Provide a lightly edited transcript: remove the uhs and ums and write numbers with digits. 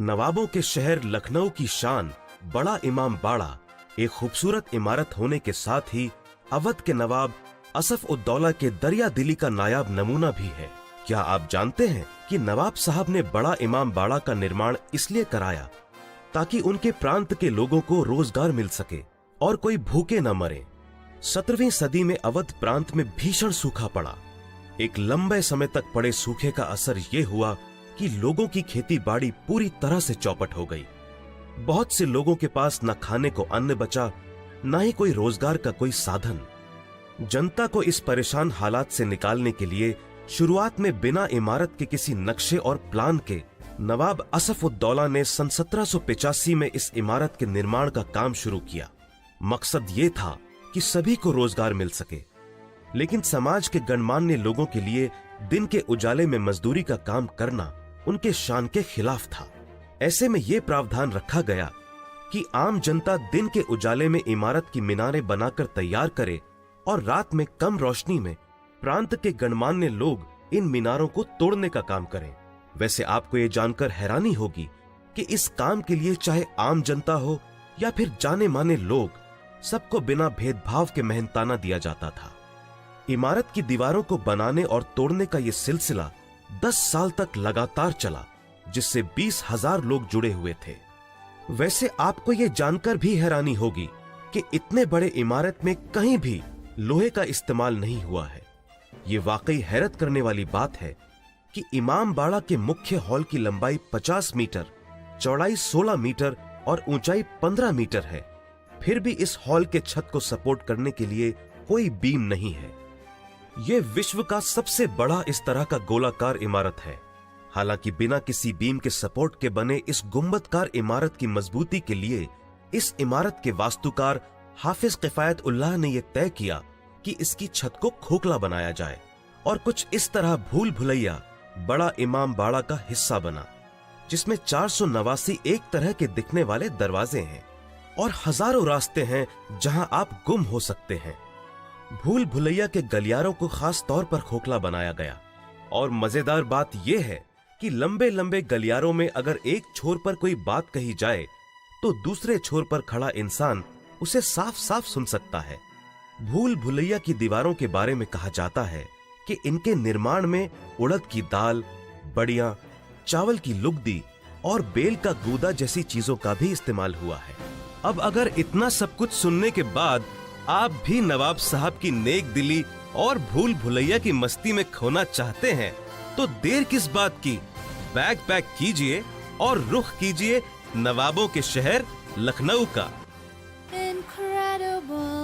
नवाबों के शहर लखनऊ की शान बड़ा इमाम बाड़ा एक खूबसूरत इमारत होने के साथ ही अवध के नवाब असफ उद्दौला के दरिया दिली का नायाब नमूना भी है। क्या आप जानते हैं कि नवाब साहब ने बड़ा इमाम बाड़ा का निर्माण इसलिए कराया ताकि उनके प्रांत के लोगों को रोजगार मिल सके और कोई भूखे न मरे। 17वीं सदी में अवध प्रांत में भीषण सूखा पड़ा। एक लंबे समय तक पड़े सूखे का असर ये हुआ कि लोगों की खेती बाड़ी पूरी तरह से चौपट हो गई। बहुत से लोगों के पास न खाने को अन्न बचा, न ही कोई रोजगार का कोई साधन। जनता को इस परेशान हालात से निकालने के लिए शुरुआत में बिना इमारत के किसी नक्शे और प्लान के नवाब असफ उद्दौला ने सन 1785 में इस इमारत के निर्माण का काम शुरू किया। मकसद ये था कि सभी को रोजगार मिल सके, लेकिन समाज के गणमान्य लोगों के लिए दिन के उजाले में मजदूरी का काम करना उनके शान के खिलाफ था। ऐसे में यह प्रावधान रखा गया कि आम जनता दिन के उजाले में इमारत की मीनारें बनाकर तैयार करे और रात में कम रोशनी में प्रांत के गणमान्य लोग इन मीनारों को तोड़ने का काम करें। वैसे आपको ये जानकर हैरानी होगी कि इस काम के लिए चाहे आम जनता हो या फिर जाने माने लोग, सबको बिना भेदभाव के मेहनताना दिया जाता था। इमारत की दीवारों को बनाने और तोड़ने का यह सिलसिला 10 साल तक लगातार चला, जिससे 20,000 लोग जुड़े हुए थे। वैसे आपको यह जानकर भी हैरानी होगी कि इतने बड़े इमारत में कहीं भी लोहे का इस्तेमाल नहीं हुआ है। ये वाकई हैरत करने वाली बात है कि इमाम बाड़ा के मुख्य हॉल की लंबाई 50 मीटर, चौड़ाई 16 मीटर और ऊंचाई 15 मीटर है। फिर भी इस हॉल के छत को सपोर्ट करने के लिए कोई बीम नहीं है। यह विश्व का सबसे बड़ा इस तरह का गोलाकार इमारत है। हालांकि बिना किसी बीम के सपोर्ट के बने इस गुंबदकार इमारत की मजबूती के लिए इस इमारत के वास्तुकार हाफिज किफायत उल्लाह ने यह तय किया कि इसकी छत को खोखला बनाया जाए और कुछ इस तरह भूल भुलैया बड़ा इमाम बाड़ा का हिस्सा बना, जिसमें 489 एक तरह के दिखने वाले दरवाजे हैं और हजारों रास्ते हैं जहां आप गुम हो सकते हैं। भूल भुलैया के गलियारों को खास तौर पर खोखला बनाया गया और मजेदार बात यह है कि लंबे लंबे गलियारों में अगर एक छोर पर कोई बात कही जाए तो दूसरे छोर पर खड़ा इंसान उसे साफ साफ सुन सकता है। भूल भुलैया की दीवारों के बारे में कहा जाता है कि इनके निर्माण में उड़द की दाल, बड़ियां, चावल की लुगदी और बेल का गूदा जैसी चीजों का भी इस्तेमाल हुआ है। अब अगर इतना सब कुछ सुनने के बाद आप भी नवाब साहब की नेक दिली और भूल भुलैया की मस्ती में खोना चाहते हैं तो देर किस बात की, बैग पैक कीजिए और रुख कीजिए नवाबों के शहर लखनऊ का। Incredible.